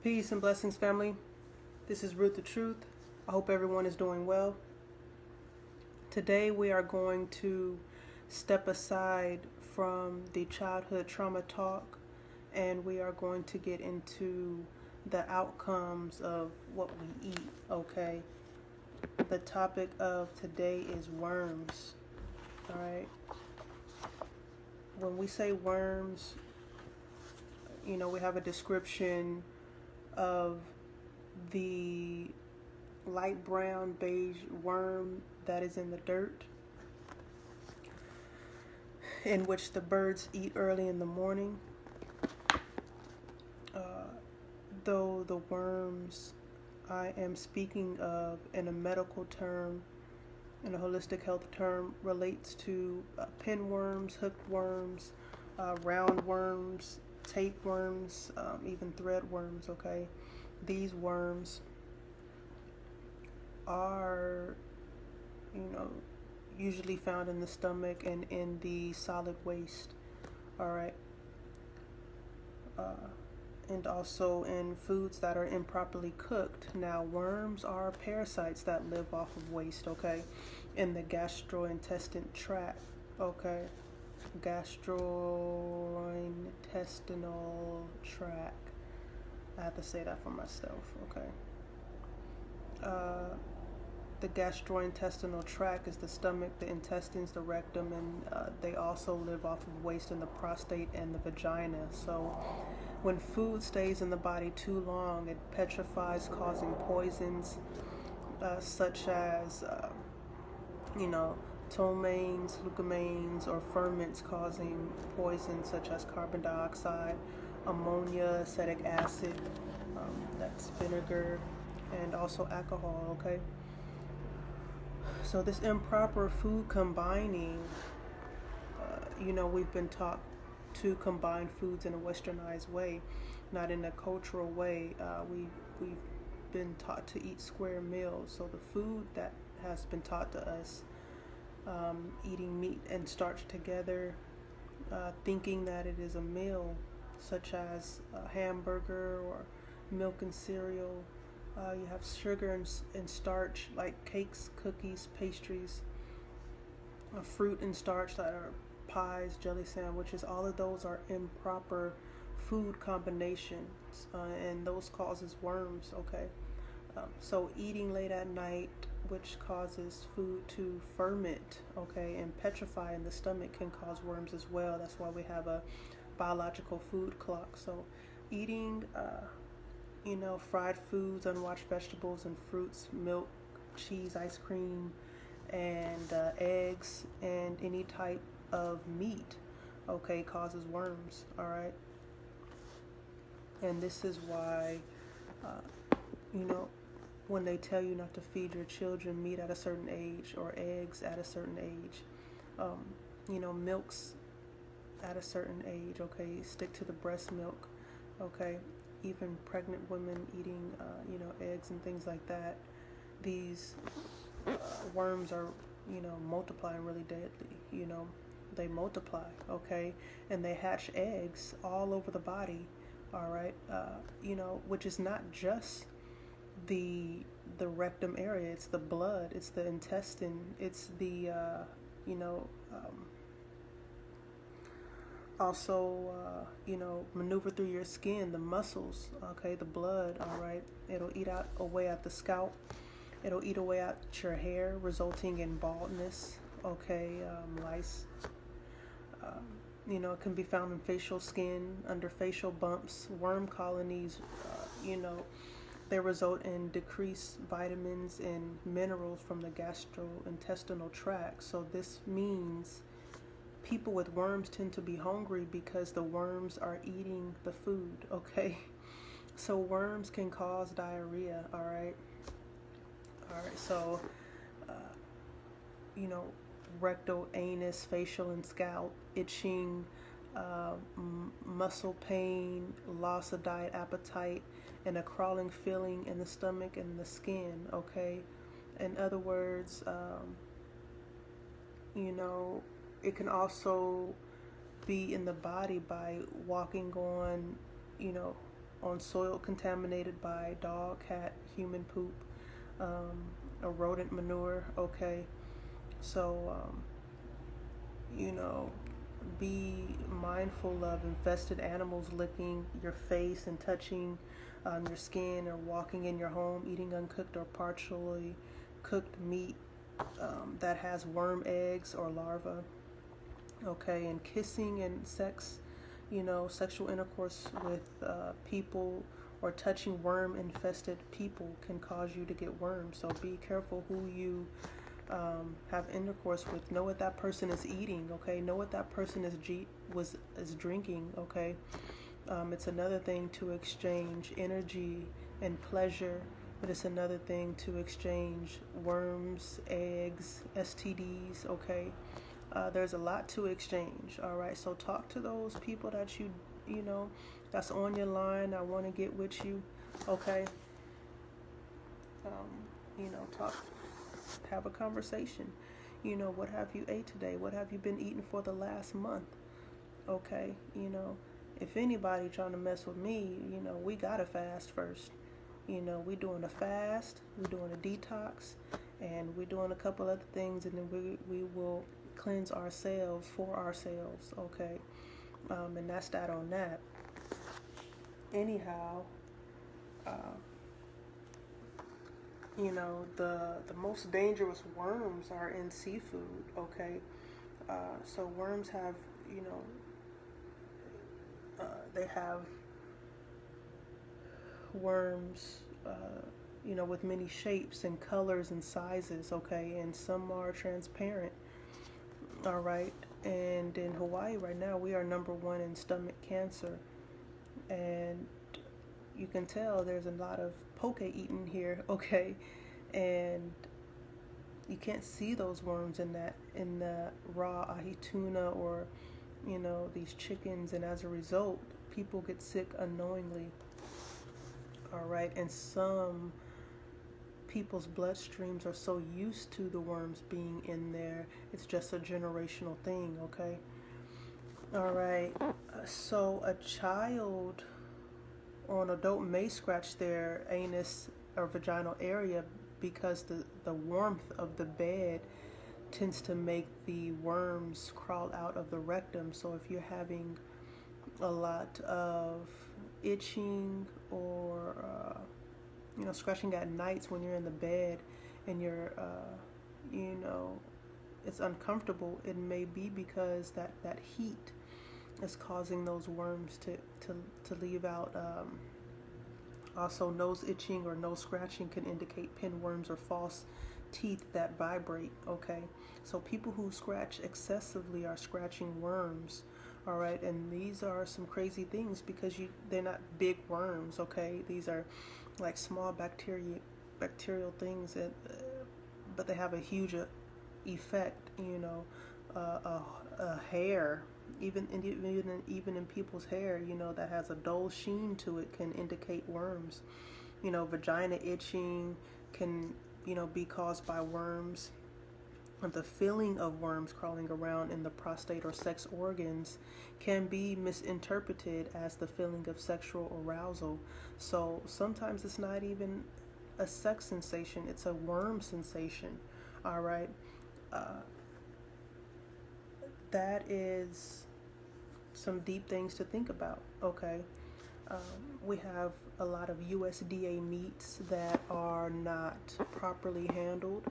Peace and blessings, family. This is Root the Truth. I hope everyone is doing well. Today we are going to step aside from the childhood trauma talk, and we are going to get into the outcomes of what we eat, okay? The topic of today is worms, all right? When we say worms, we have a description of the light brown beige worm that is in the dirt, in which the birds eat early in the morning. Though the worms I am speaking of in a medical term, in a holistic health term, relates to pinworms, hookworms, roundworms, tapeworms, even threadworms, okay? These worms are, usually found in the stomach and in the solid waste, all right? And also in foods that are improperly cooked. Now, worms are parasites that live off of waste, okay? In the gastrointestinal tract, okay? Gastrointestinal tract. I have to say that for myself, okay? The gastrointestinal tract is the stomach, the intestines, the rectum, and they also live off of waste in the prostate and the vagina. So when food stays in the body too long, it petrifies, causing poisons such as, ptomaines, glucamaines, or ferments causing poisons such as carbon dioxide, ammonia, acetic acid, that's vinegar, and also alcohol, okay? So this improper food combining, we've been taught to combine foods in a westernized way, not in a cultural way. We've been taught to eat square meals. So the food that has been taught to us, eating meat and starch together, thinking that it is a meal, such as a hamburger or milk and cereal. You have sugar and starch like cakes, cookies, pastries, fruit and starch that are pies, jelly sandwiches. All of those are improper food combinations, and those causes worms, okay? So eating late at night, which causes food to ferment, okay, and petrify in the stomach, can cause worms as well. That's why we have a biological food clock. So eating fried foods, unwashed vegetables and fruits, milk, cheese, ice cream, and eggs, and any type of meat, okay, causes worms, all right? And this is why, when they tell you not to feed your children meat at a certain age or eggs at a certain age, milks at a certain age, okay, stick to the breast milk, okay? Even pregnant women eating, eggs and things like that. These worms are, multiplying really deadly, They multiply, okay? And they hatch eggs all over the body, all right? Which is not just the rectum area. It's the blood, it's the intestine, it's the, also, maneuver through your skin, the muscles, okay, the blood, all right? It'll eat away at the scalp. It'll eat away at your hair, resulting in baldness, okay, lice. It can be found in facial skin, under facial bumps. Worm colonies, they result in decreased vitamins and minerals from the gastrointestinal tract. So this means people with worms tend to be hungry because the worms are eating the food, okay? So worms can cause diarrhea, all right? All right, so, rectal, anus, facial, and scalp, itching, muscle pain, loss of diet appetite, and a crawling feeling in the stomach and the skin, okay? In other words, it can also be in the body by walking on, on soil contaminated by dog, cat, human poop, or rodent manure. Okay, so be mindful of infested animals licking your face and touching your skin, or walking in your home, eating uncooked or partially cooked meat that has worm eggs or larvae. Okay, and kissing and sex, sexual intercourse with people or touching worm infested people can cause you to get worms. So be careful who you have intercourse with. Know what that person is eating. Okay, know what that person is drinking. Okay, it's another thing to exchange energy and pleasure, but it's another thing to exchange worms, eggs, STDs. Okay, there's a lot to exchange. All right, so talk to those people that that's on your line. I want to get with you. Okay, talk. Have a conversation. What have you ate today? What have you been eating for the last month? Okay, if anybody trying to mess with me, we gotta fast first. We doing a fast, we doing a detox, and we doing a couple other things, and then we will cleanse ourselves for ourselves. Okay, and that's that on that. Anyhow, the most dangerous worms are in seafood. Okay, so worms have, they have worms, with many shapes and colors and sizes. Okay, and some are transparent. All right, and in Hawaii right now, we are #1 in stomach cancer, and you can tell there's a lot of poke eaten here. Okay, and you can't see those worms in the raw ahi tuna or these chickens, and as a result, people get sick unknowingly. All right, and some people's bloodstreams are so used to the worms being in there, it's just a generational thing. Okay, all right, so a child or an adult may scratch their anus or vaginal area because the warmth of the bed tends to make the worms crawl out of the rectum. So if you're having a lot of itching or scratching at nights when you're in the bed and you're it's uncomfortable, it may be because that heat is causing those worms to leave out. Also, nose itching or nose scratching can indicate pinworms or false teeth that vibrate. Okay, so people who scratch excessively are scratching worms. All right, and these are some crazy things because they're not big worms. Okay, these are like small bacterial things but they have a huge effect. A hair, even in people's hair, that has a dull sheen to it, can indicate worms. Vagina itching can be caused by worms. The feeling of worms crawling around in the prostate or sex organs can be misinterpreted as the feeling of sexual arousal. So sometimes it's not even a sex sensation, it's a worm sensation. All right, that is some deep things to think about. Okay, we have a lot of USDA meats that are not properly handled,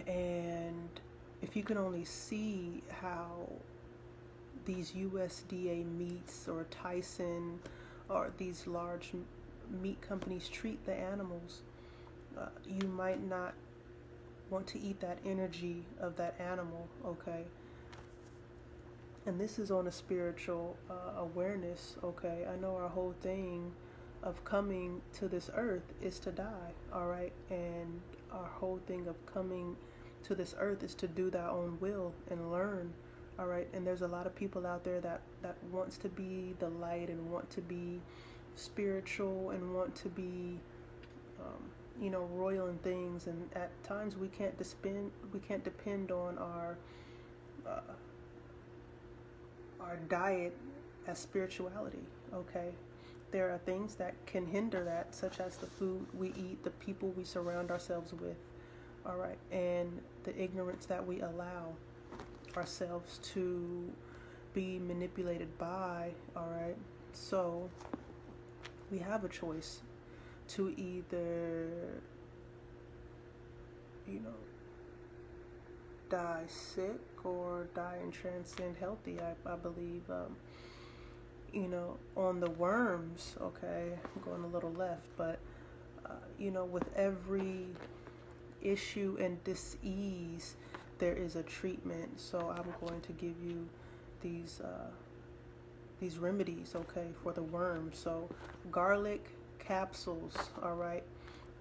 and if you can only see how these USDA meats or Tyson or these large meat companies treat the animals, you might not want to eat that energy of that animal. Okay, and this is on a spiritual awareness. Okay, I know our whole thing of coming to this earth is to die. All right, and our whole thing of coming to this earth is to do thy own will and learn. All right, and there's a lot of people out there that wants to be the light and want to be spiritual and want to be royal and things, and at times we can't depend on our diet as spirituality. Okay, There are things that can hinder that, such as the food we eat, the people we surround ourselves with, all right, and the ignorance that we allow ourselves to be manipulated by, all right. So we have a choice to either, die sick or die and transcend healthy. I believe, on the worms, okay, I'm going a little left, but, with every issue and dis-ease, there is a treatment. So I'm going to give you these remedies, okay, for the worms. So garlic capsules, all right,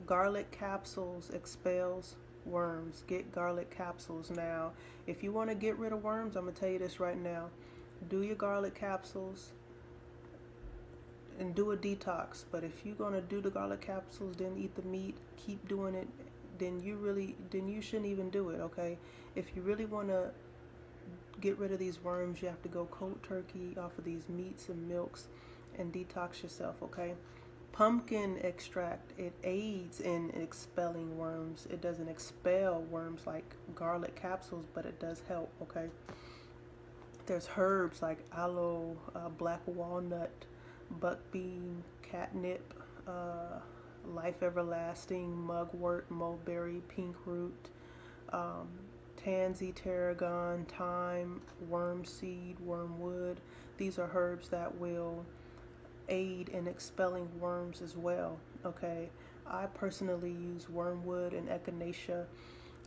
garlic capsules expels worms. Get garlic capsules. Now, if you want to get rid of worms, I'm gonna tell you this right now: do your garlic capsules and do a detox. But if you're gonna do the garlic capsules, then eat the meat, keep doing it, then you shouldn't even do it, okay? If you really want to get rid of these worms, you have to go cold turkey off of these meats and milks and detox yourself, okay? Pumpkin extract, it aids in expelling worms. It doesn't expel worms like garlic capsules, but it does help, okay? There's herbs like aloe, black walnut, buckbean, catnip, life everlasting, mugwort, mulberry, pink root, tansy, tarragon, thyme, worm seed, wormwood. These are herbs that will aid in expelling worms as well, okay? I personally use wormwood and echinacea.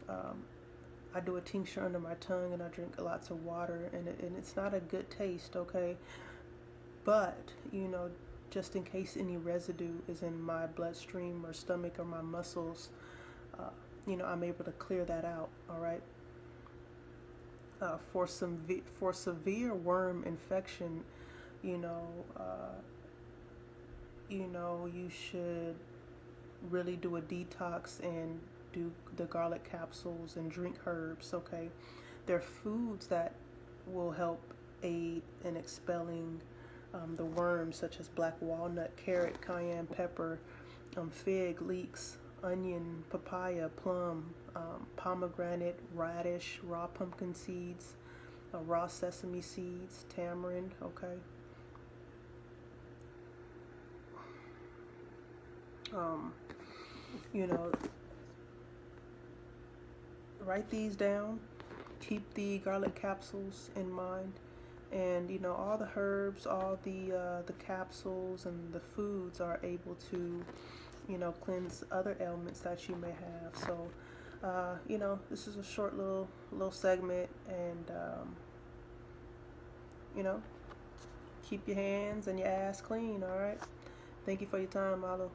I do a tincture under my tongue and I drink lots of water, and it's not a good taste, okay? But, just in case any residue is in my bloodstream or stomach or my muscles, I'm able to clear that out, all right? For severe worm infection, you should really do a detox and do the garlic capsules and drink herbs, okay? There are foods that will help aid in expelling the worms, such as black walnut, carrot, cayenne pepper, fig, leeks, onion, papaya, plum, pomegranate, radish, raw pumpkin seeds, raw sesame seeds, tamarind, okay? Write these down. Keep the garlic capsules in mind, and all the herbs, all the capsules and the foods are able to cleanse other ailments that you may have. So this is a short little segment, and keep your hands and your ass clean, all right? Thank you for your time, Malo.